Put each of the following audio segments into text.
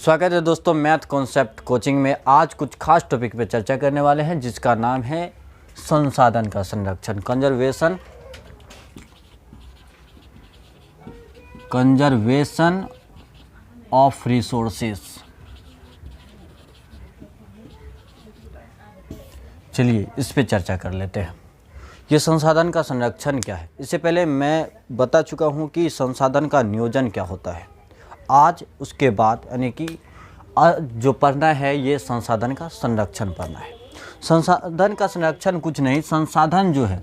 स्वागत है दोस्तों मैथ कॉन्सेप्ट कोचिंग में। आज कुछ खास टॉपिक पे चर्चा करने वाले हैं जिसका नाम है संसाधन का संरक्षण, कंजर्वेशन ऑफ रिसोर्सेस। चलिए इस पे चर्चा कर लेते हैं। ये संसाधन का संरक्षण क्या है? इससे पहले मैं बता चुका हूँ कि संसाधन का नियोजन क्या होता है। आज उसके बाद यानी कि जो पढ़ना है ये संसाधन का संरक्षण पढ़ना है। संसाधन का संरक्षण कुछ नहीं, संसाधन जो है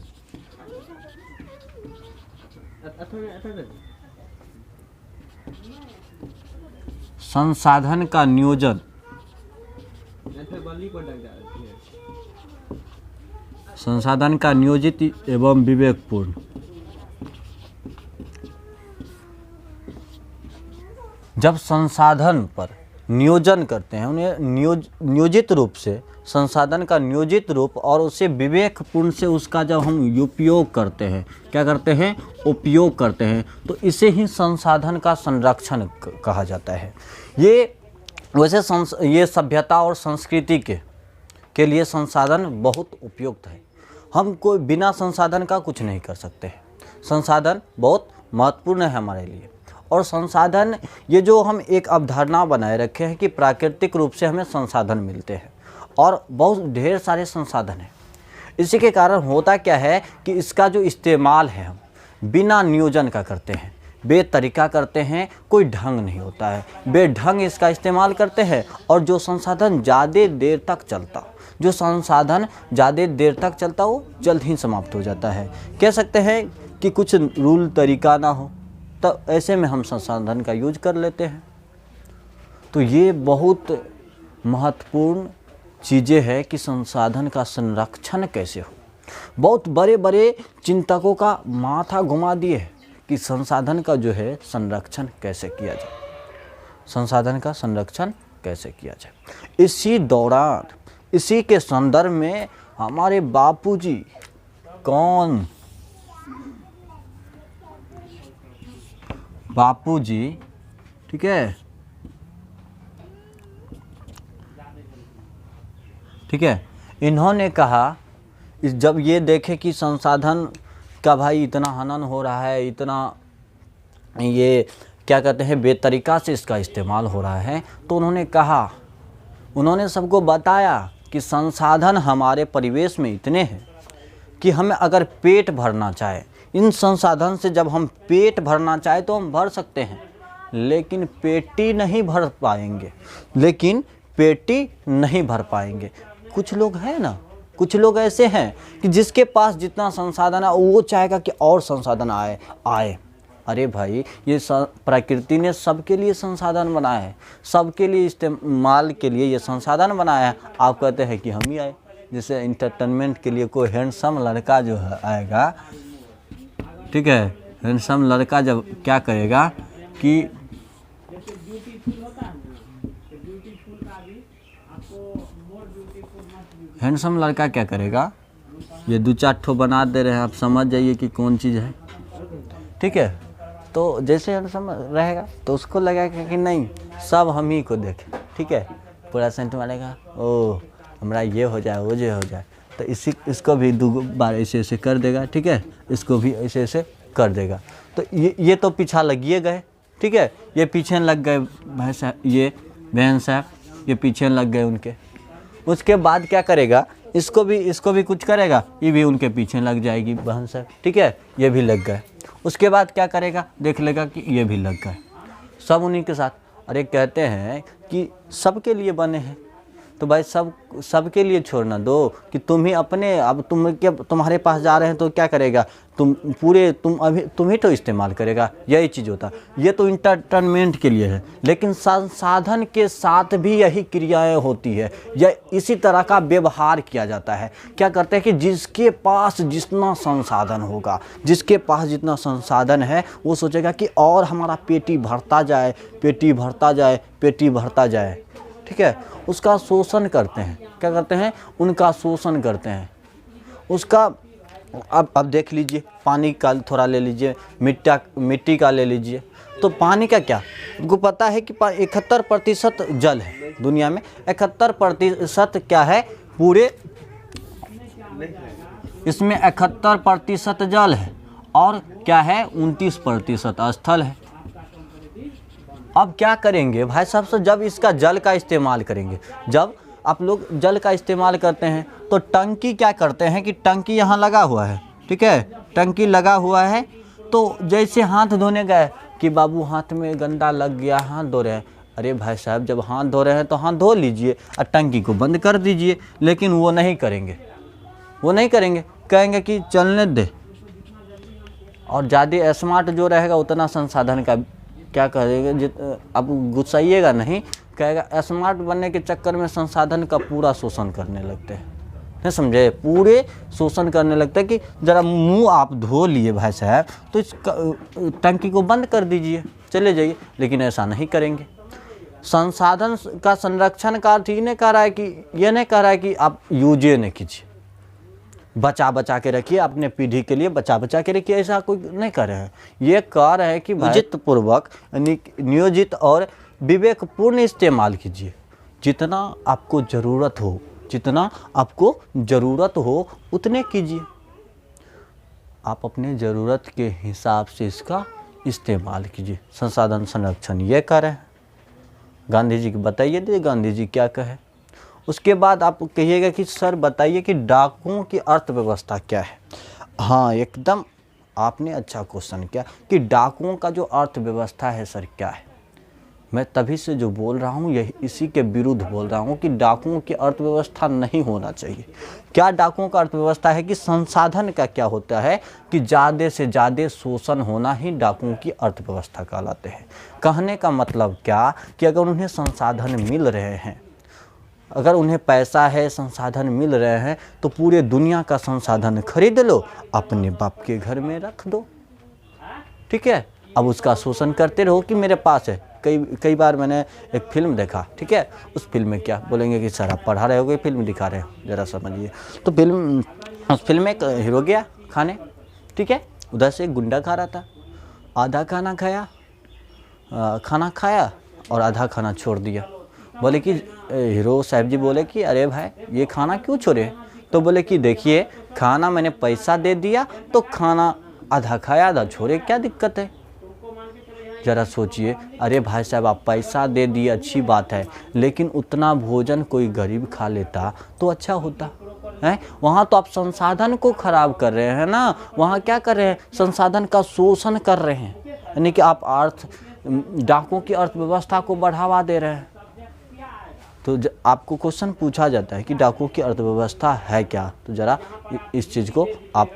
संसाधन का नियोजन, संसाधन का नियोजित एवं विवेकपूर्ण, जब संसाधन पर नियोजन करते हैं, उन्हें नियोजित रूप से संसाधन का नियोजित रूप और उसे विवेकपूर्ण से उसका जब हम उपयोग करते हैं, क्या करते हैं? उपयोग करते हैं, तो इसे ही संसाधन का संरक्षण कहा जाता है। ये वैसे ये सभ्यता और संस्कृति के लिए संसाधन बहुत उपयुक्त है। हम कोई बिना संसाधन का कुछ नहीं कर सकते हैं। संसाधन बहुत महत्वपूर्ण है हमारे लिए। और संसाधन, ये जो हम एक अवधारणा बनाए रखे हैं कि प्राकृतिक रूप से हमें संसाधन मिलते हैं और बहुत ढेर सारे संसाधन हैं। इसी के कारण होता क्या है कि इसका जो इस्तेमाल है हम बिना नियोजन का करते हैं, बेतरीका करते हैं, कोई ढंग नहीं होता है, बेढंग इसका इस्तेमाल करते हैं। और जो संसाधन ज़्यादा देर तक चलता वो जल्द ही समाप्त हो जाता है। कह सकते हैं कि कुछ रूल तरीका ना हो, तो ऐसे में हम संसाधन का यूज कर लेते हैं। तो ये बहुत महत्वपूर्ण चीज़ें हैं कि संसाधन का संरक्षण कैसे हो। बहुत बड़े बड़े चिंतकों का माथा घुमा दिए है कि संसाधन का जो है संरक्षण कैसे किया जाए, संसाधन का संरक्षण कैसे किया जाए। इसी दौरान, इसी के संदर्भ में हमारे बापूजी कौन? बापूजी, ठीक है, इन्होंने कहा, जब ये देखे कि संसाधन का भाई इतना हनन हो रहा है, इतना ये क्या कहते हैं बेतरीका से इसका इस्तेमाल हो रहा है, तो उन्होंने कहा, उन्होंने सबको बताया कि संसाधन हमारे परिवेश में इतने हैं कि हमें अगर पेट भरना चाहे, इन संसाधन से जब हम पेट भरना चाहे तो हम भर सकते हैं, लेकिन पेटी नहीं भर पाएंगे। कुछ लोग हैं ना, कुछ लोग ऐसे हैं कि जिसके पास जितना संसाधन है वो चाहेगा कि और संसाधन आए। अरे भाई, ये प्रकृति ने सबके लिए संसाधन बनाया है, सबके लिए इस्तेमाल के लिए ये संसाधन बनाया है। आप कहते हैं कि हम ही आए। जैसे इंटरटेनमेंट के लिए कोई हैंडसम लड़का जो है आएगा, ठीक है, हैंडसम लड़का जब क्या करेगा कि हैंडसम लड़का क्या करेगा, ये 2-4 ठो बना दे रहे हैं, आप समझ जाइए कि कौन चीज़ है, ठीक है। तो जैसे हैंडसम रहेगा तो उसको लगेगा कि नहीं, सब हम ही को देखें, ठीक है, पूरा सेंट मारेगा, ओ हमारा ये हो जाए, वो जो हो जाए। तो इसको भी 2 बार ऐसे कर देगा, ठीक है, इसको भी ऐसे कर देगा। तो ये तो पीछा लगिए गए, ठीक है, ये पीछे लग गए बहन साहब, ये पीछे लग गए उनके। उसके बाद क्या करेगा, इसको भी कुछ करेगा, ये भी उनके पीछे लग जाएगी बहन साहब, ठीक है, ये भी लग गए। उसके बाद क्या करेगा, देख लेगा कि ये भी लग गए, सब उन्हीं के साथ। अरे कहते हैं कि सबके लिए बने हैं, तो भाई सबके लिए छोड़ना दो कि तुम ही अपने, अब तुम्हारे पास जा रहे हैं तो क्या करेगा, तुम ही तो इस्तेमाल करेगा। यही चीज़ होता है। ये तो इंटरटेनमेंट के लिए है, लेकिन संसाधन के साथ भी यही क्रियाएं होती है, या इसी तरह का व्यवहार किया जाता है। क्या करते हैं कि जिसके पास जितना संसाधन होगा, जिसके पास जितना संसाधन है, वो सोचेगा कि और हमारा पेटी भरता जाए, ठीक है, उसका शोषण करते हैं। क्या करते हैं? उनका शोषण करते हैं, उसका अब देख लीजिए, पानी का थोड़ा ले लीजिए, मिट्टी का ले लीजिए। तो पानी का क्या, आपको पता है कि 71% जल है दुनिया में। 71% क्या है पूरे, इसमें 71% जल है और क्या है 29% स्थल है। अब क्या करेंगे भाई साहब, से जब इसका जल का इस्तेमाल करेंगे, जब आप लोग जल का इस्तेमाल करते हैं तो टंकी क्या करते हैं कि टंकी यहाँ लगा हुआ है, ठीक है, टंकी लगा हुआ है। तो जैसे हाथ धोने गए कि बाबू हाथ में गंदा लग गया, हाथ धो रहे हैं। अरे भाई साहब, जब हाथ धो रहे हैं तो हाथ धो लीजिए और टंकी को बंद कर दीजिए। लेकिन वो नहीं करेंगे, वो नहीं करेंगे, कहेंगे कि चलने दे। और ज़्यादा स्मार्ट जो रहेगा उतना संसाधन का क्या करेगा, अब गुस्साइएगा नहीं, कहेगा स्मार्ट बनने के चक्कर में संसाधन का पूरा शोषण करने लगते हैं, नहीं समझे, पूरे शोषण करने लगता है कि ज़रा मुंह आप धो लिए भाई साहब तो इस टंकी को बंद कर दीजिए, चले जाइए। लेकिन ऐसा नहीं करेंगे। संसाधन का संरक्षण का अर्थ ये नहीं कह रहा है कि, ये नहीं कह रहा है कि आप यूज नहीं कीजिए, बचा बचा के रखिए, अपने पीढ़ी के लिए बचा बचा के रखिए, ऐसा कोई नहीं कर रहे हैं। ये कह रहे हैं कि नियोजित पूर्वक, नियोजित और विवेकपूर्ण इस्तेमाल कीजिए। जितना आपको ज़रूरत हो, जितना आपको ज़रूरत हो उतने कीजिए। आप अपने ज़रूरत के हिसाब से इसका इस्तेमाल कीजिए। संसाधन संरक्षण ये कह रहे हैं। गांधी जी को बताइए दे, गांधी जी क्या कहे। उसके बाद आप कहिएगा कि सर बताइए कि डाकुओं की अर्थव्यवस्था क्या है। हाँ, एकदम आपने अच्छा क्वेश्चन किया कि डाकुओं का जो अर्थव्यवस्था है सर क्या है। मैं तभी से जो बोल रहा हूँ यही इसी के विरुद्ध बोल रहा हूँ कि डाकुओं की अर्थव्यवस्था नहीं होना चाहिए। क्या डाकुओं का अर्थव्यवस्था है कि संसाधन का क्या होता है कि ज़्यादा से ज़्यादा शोषण होना ही डाकुओं की अर्थव्यवस्था कहलाते हैं। कहने का मतलब क्या कि अगर उन्हें संसाधन मिल रहे हैं, अगर उन्हें पैसा है, संसाधन मिल रहे हैं, तो पूरे दुनिया का संसाधन खरीद लो, अपने बाप के घर में रख दो, ठीक है। अब उसका शोषण करते रहो कि मेरे पास है। कई बार मैंने एक फिल्म देखा, ठीक है, उस फिल्म में क्या बोलेंगे कि सर आप पढ़ा रहे हो, फिल्म दिखा रहे हो, ज़रा समझिए। तो उस फिल्म में एक हीरो गया खाने, ठीक है, उधर से एक गुंडा खा रहा था, आधा खाना खाया और आधा खाना छोड़ दिया। बोले कि हीरो साहब जी बोले कि अरे भाई ये खाना क्यों छोड़े। तो बोले कि देखिए खाना मैंने पैसा दे दिया तो खाना आधा खाया आधा छोड़े, क्या दिक्कत है। ज़रा सोचिए, अरे भाई साहब आप पैसा दे दिए अच्छी बात है, लेकिन उतना भोजन कोई गरीब खा लेता तो अच्छा होता है। वहाँ तो आप संसाधन को खराब कर रहे हैं ना, वहाँ क्या कर रहे हैं, संसाधन का शोषण कर रहे हैं, यानी कि आप डाकुओं की अर्थव्यवस्था को बढ़ावा दे रहे हैं। तो आपको क्वेश्चन पूछा जाता है कि डाकुओं की अर्थव्यवस्था है क्या, तो ज़रा इस चीज़ को आप,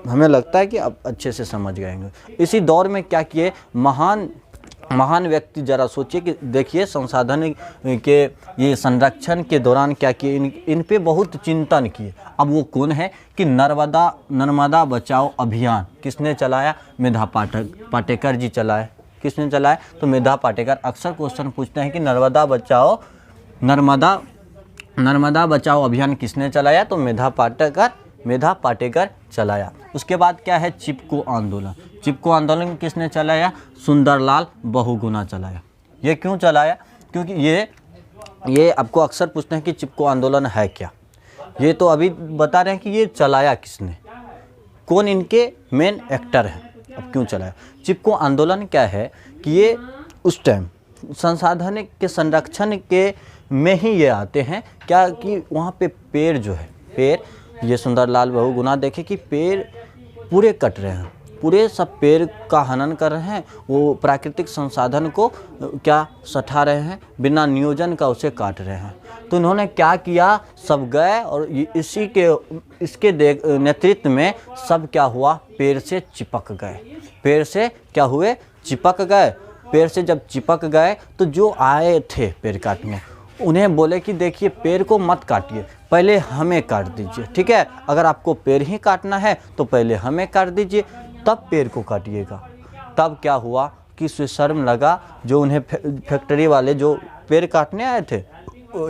हमें लगता है कि आप अच्छे से समझ गए। इसी दौर में क्या किए महान व्यक्ति, ज़रा सोचिए कि देखिए संसाधन के ये संरक्षण के दौरान क्या किए, इन पे बहुत चिंतन किए। अब वो कौन है कि नर्मदा बचाओ अभियान किसने चलाया, मेधा पाटेकर जी चलाए। किसने चलाया, तो मेधा पाटेकर। अक्सर क्वेश्चन पूछते हैं कि नर्मदा बचाओ अभियान किसने चलाया, तो मेधा पाटेकर चलाया। उसके बाद क्या है, चिपको आंदोलन किसने चलाया, सुंदरलाल बहुगुणा चलाया। ये क्यों चलाया, क्योंकि ये आपको अक्सर पूछते हैं कि चिपको आंदोलन है क्या। ये तो अभी बता रहे हैं कि ये चलाया किसने, कौन इनके मेन एक्टर हैं, अब क्यों चलाया। चिपको आंदोलन क्या है कि ये उस टाइम संसाधन के संरक्षण के में ही ये आते हैं, क्या कि वहाँ पे पेड़ जो है, ये सुंदरलाल बहुगुणा देखे कि पेड़ पूरे कट रहे हैं, पूरे सब पेड़ का हनन कर रहे हैं, वो प्राकृतिक संसाधन को क्या सठा रहे हैं, बिना नियोजन का उसे काट रहे हैं। तो इन्होंने क्या किया, सब गए और इसके नेतृत्व में सब क्या हुआ, पेड़ से चिपक गए। पेड़ से क्या हुए, चिपक गए। पेड़ से जब चिपक गए तो जो आए थे पेड़ काटने, उन्हें बोले कि देखिए पेड़ को मत काटिए, पहले हमें काट दीजिए, ठीक है। अगर आपको पेड़ ही काटना है तो पहले हमें काट दीजिए, तब पेड़ को काटिएगा। तब क्या हुआ कि शर्म लगा, जो उन्हें फैक्ट्री वाले जो पेड़ काटने आए थे,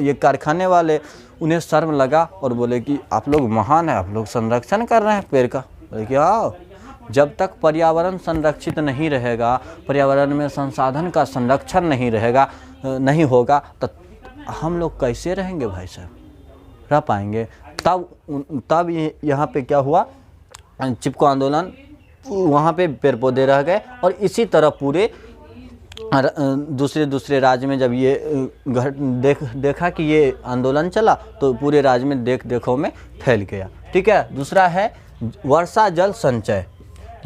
ये कारखाने वाले, उन्हें शर्म लगा और बोले कि आप लोग महान हैं, आप लोग संरक्षण कर रहे हैं पेड़ का। बोले कि हाँ, जब तक पर्यावरण संरक्षित नहीं रहेगा, पर्यावरण में संसाधन का संरक्षण नहीं होगा तो हम लोग कैसे रहेंगे भाई साहब, रह पाएंगे। तब यहाँ पे क्या हुआ, चिपको आंदोलन, वहाँ पे पेड़ पौधे रह गए और इसी तरह पूरे दूसरे राज्य में जब ये देखा कि ये आंदोलन चला तो पूरे राज्य में देखो में फैल गया। ठीक है। दूसरा है वर्षा जल संचय।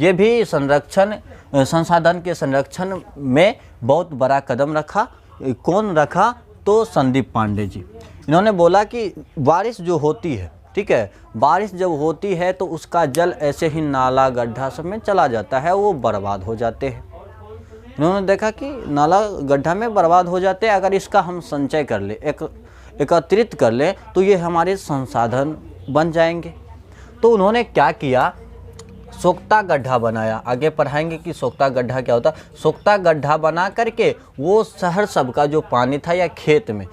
ये भी संसाधन के संरक्षण में बहुत बड़ा कदम रखा। कौन रखा? तो संदीप पांडे जी। इन्होंने बोला कि बारिश जो होती है, ठीक है, बारिश जब होती है तो उसका जल ऐसे ही नाला गड्ढा सब में चला जाता है, वो बर्बाद हो जाते हैं। इन्होंने देखा कि नाला गड्ढा में बर्बाद हो जाते हैं, अगर इसका हम संचय कर ले, एकत्रित कर ले तो ये हमारे संसाधन बन जाएंगे। तो उन्होंने क्या किया, सोख्ता गड्ढा बनाया। आगे पढ़ाएंगे कि सोख्ता गड्ढा क्या होता है। सोख्ता गड्ढा बना करके वो शहर सब का जो पानी था या खेत में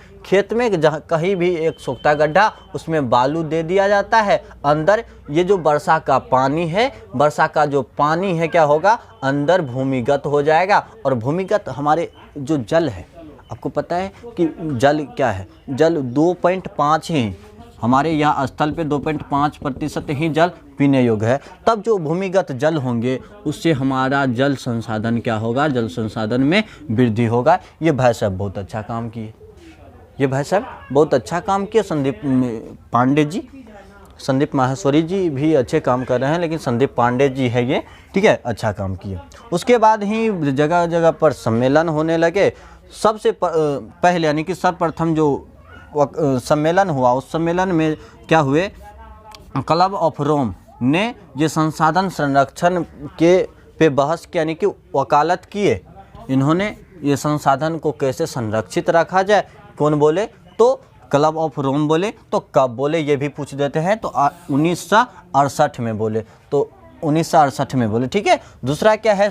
जहाँ कहीं भी एक सोख्ता गड्ढा, उसमें बालू दे दिया जाता है। अंदर ये जो वर्षा का पानी है, वर्षा का जो पानी है क्या होगा, अंदर भूमिगत हो जाएगा। और भूमिगत हमारे जो जल है, आपको पता है कि जल क्या है, जल 2.5 ही हमारे यहाँ स्थल पे 2.5% ही जल पीने योग्य है। तब जो भूमिगत जल होंगे उससे हमारा जल संसाधन क्या होगा, जल संसाधन में वृद्धि होगा। ये भाई साहब बहुत अच्छा काम किए, ये भाई साहब बहुत अच्छा काम किए संदीप पांडे जी। संदीप माहेश्वरी जी भी अच्छे काम कर रहे हैं, लेकिन संदीप पांडे जी है ये, ठीक है, अच्छा काम किए। उसके बाद ही जगह जगह पर सम्मेलन होने लगे। सबसे पहले यानी कि सर्वप्रथम जो सम्मेलन हुआ, उस सम्मेलन में क्या हुए, क्लब ऑफ रोम ने ये संसाधन संरक्षण के पे बहस की, यानी कि वकालत किए। इन्होंने ये संसाधन को कैसे संरक्षित रखा जाए। कौन बोले? तो क्लब ऑफ रोम बोले। तो कब बोले ये भी पूछ देते हैं, तो 1968 में बोले, तो 1968 में बोले, ठीक है। दूसरा क्या है,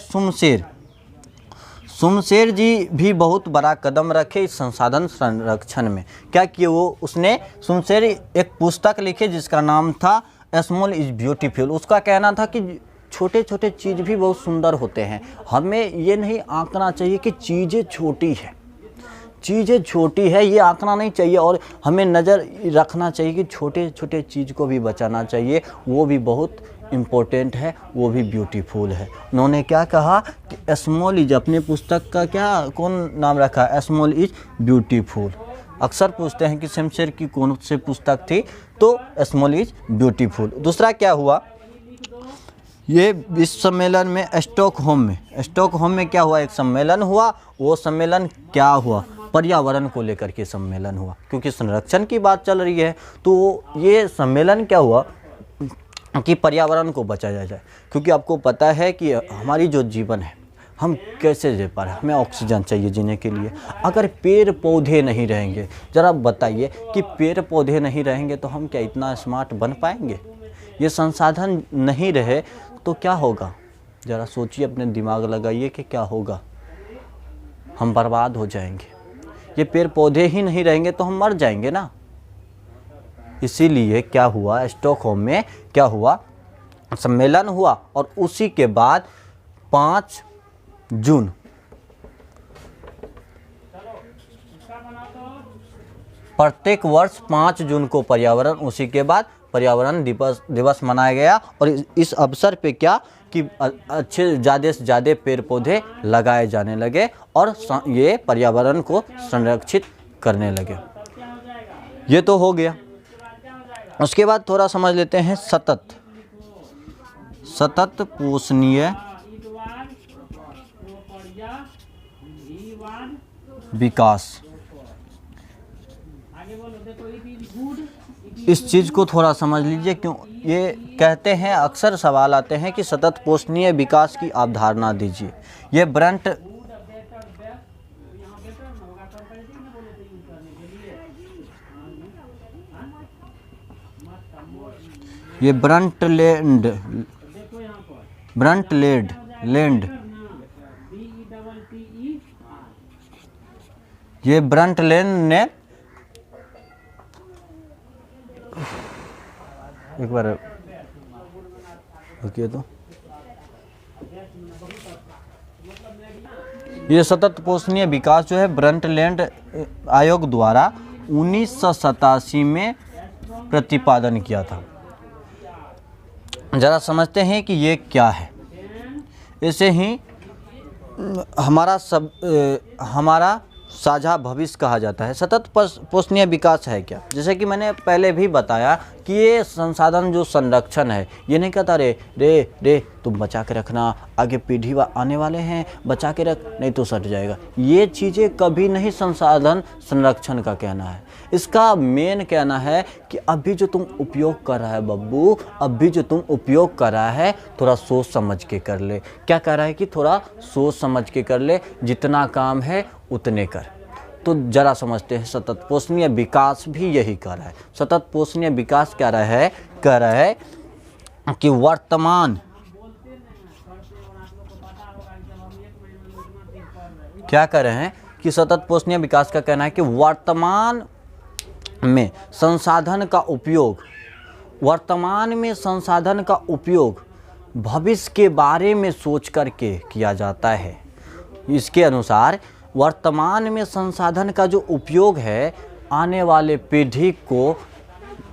सुमशेर जी भी बहुत बड़ा कदम रखे इस संसाधन संरक्षण में। क्या किए वो, उसने सुमशेर एक पुस्तक लिखे जिसका नाम था स्मॉल इज ब्यूटीफुल। उसका कहना था कि छोटे छोटे चीज़ भी बहुत सुंदर होते हैं। हमें ये नहीं आंकना चाहिए कि चीज़ें छोटी है, ये आंकना नहीं चाहिए। और हमें नज़र रखना चाहिए कि छोटे छोटे चीज़ को भी बचाना चाहिए, वो भी बहुत इम्पोर्टेंट है, वो भी ब्यूटीफुल है। उन्होंने क्या कहा कि स्मॉल इज, अपने पुस्तक का क्या कौन नाम रखा, स्मॉल इज ब्यूटीफुल। अक्सर पूछते हैं कि शमशेर की कौन सी पुस्तक थी, तो स्मॉल इज ब्यूटीफुल। दूसरा क्या हुआ, ये विश्व सम्मेलन में स्टॉकहोम में क्या हुआ, एक सम्मेलन हुआ। वो सम्मेलन क्या हुआ, पर्यावरण को लेकर के सम्मेलन हुआ, क्योंकि संरक्षण की बात चल रही है। तो ये सम्मेलन क्या हुआ कि पर्यावरण को बचाया जाए, क्योंकि आपको पता है कि हमारी जो जीवन है, हम कैसे जी पा रहे हैं, हमें ऑक्सीजन चाहिए जीने के लिए। अगर पेड़ पौधे नहीं रहेंगे, ज़रा बताइए कि पेड़ पौधे नहीं रहेंगे तो हम क्या इतना स्मार्ट बन पाएंगे? ये संसाधन नहीं रहे तो क्या होगा, ज़रा सोचिए, अपने दिमाग लगाइए कि क्या होगा। हम बर्बाद हो जाएंगे। ये पेड़ पौधे ही नहीं रहेंगे तो हम मर जाएंगे ना। इसीलिए क्या हुआ, स्टॉकहोम में क्या हुआ, सम्मेलन हुआ। और उसी के बाद 5 जून प्रत्येक वर्ष 5 जून को पर्यावरण, उसी के बाद पर्यावरण दिवस मनाया गया। और इस अवसर पे क्या कि अच्छे ज़्यादा से ज़्यादा पेड़ पौधे लगाए जाने लगे और ये पर्यावरण को संरक्षित करने लगे। ये तो हो गया। उसके बाद थोड़ा समझ लेते हैं सतत पोषणीय विकास। इस चीज़ को थोड़ा समझ लीजिए, क्यों ये कहते हैं, अक्सर सवाल आते हैं कि सतत पोषणीय विकास की अवधारणा दीजिए। ये ब्रंटलैंड ने एक बार रुकिए तो। ये सतत पोषणीय विकास जो है ब्रंटलैंड आयोग द्वारा 1987 में प्रतिपादन किया था। जरा समझते हैं कि ये क्या है। ऐसे ही हमारा साझा भविष्य कहा जाता है। सतत पोषणीय विकास है क्या? जैसे कि मैंने पहले भी बताया कि ये संसाधन जो संरक्षण है, ये नहीं कहता रे तुम बचा के रखना, आगे पीढ़ी आने वाले हैं, बचा के रख, नहीं तो सट जाएगा। ये चीज़ें कभी नहीं संसाधन संरक्षण का कहना है। इसका मेन कहना है कि अभी जो तुम उपयोग कर रहा है बब्बू, अभी जो तुम उपयोग कर रहा है, थोड़ा सोच समझ के कर ले। क्या कह रहा है कि थोड़ा सोच समझ के कर ले, जितना काम है उतने कर। तो जरा समझते हैं, सतत पोषणीय विकास भी यही कर रहा है। सतत पोषणीय विकास क्या रहा है? कह रहा है कि वर्तमान, क्या कर रहे हैं कि सतत पोषणीय विकास का कहना है कि वर्तमान में संसाधन का उपयोग भविष्य के बारे में सोच करके किया जाता है। इसके अनुसार वर्तमान में संसाधन का जो उपयोग है आने वाले पीढ़ी को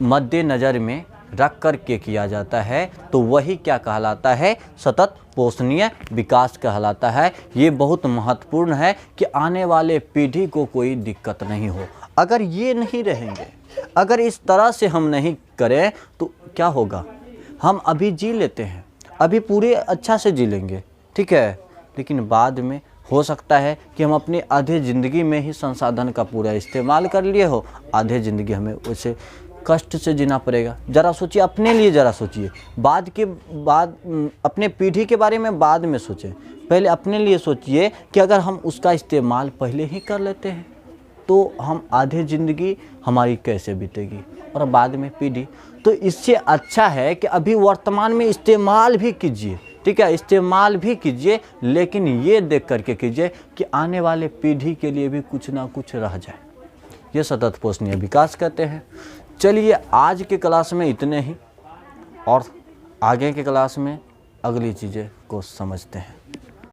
मद्देनज़र में रख करके किया जाता है, तो वही क्या कहलाता है? सतत पोषणीय विकास कहलाता है। ये बहुत महत्वपूर्ण है कि आने वाले पीढ़ी को कोई दिक्कत नहीं हो। अगर ये नहीं रहेंगे, अगर इस तरह से हम नहीं करें तो क्या होगा? हम अभी जी लेते हैं, अभी पूरे अच्छा से जी लेंगे, ठीक है, लेकिन बाद में हो सकता है कि हम अपनी आधे ज़िंदगी में ही संसाधन का पूरा इस्तेमाल कर लिए हो, आधे ज़िंदगी हमें उसे कष्ट से जीना पड़ेगा। ज़रा सोचिए, अपने लिए ज़रा सोचिए, अपने पीढ़ी के बारे में बाद में सोचें, पहले अपने लिए सोचिए कि अगर हम उसका इस्तेमाल पहले ही कर लेते हैं तो हम आधे ज़िंदगी हमारी कैसे बीतेगी और बाद में पीढ़ी। तो इससे अच्छा है कि अभी वर्तमान में इस्तेमाल भी कीजिए, ठीक है, इस्तेमाल भी कीजिए, लेकिन ये देख करके कीजिए कि आने वाले पीढ़ी के लिए भी कुछ ना कुछ रह जाए। ये सतत पोषणीय विकास कहते हैं। चलिए, आज के क्लास में इतने ही, और आगे के क्लास में अगली चीज़ें को समझते हैं।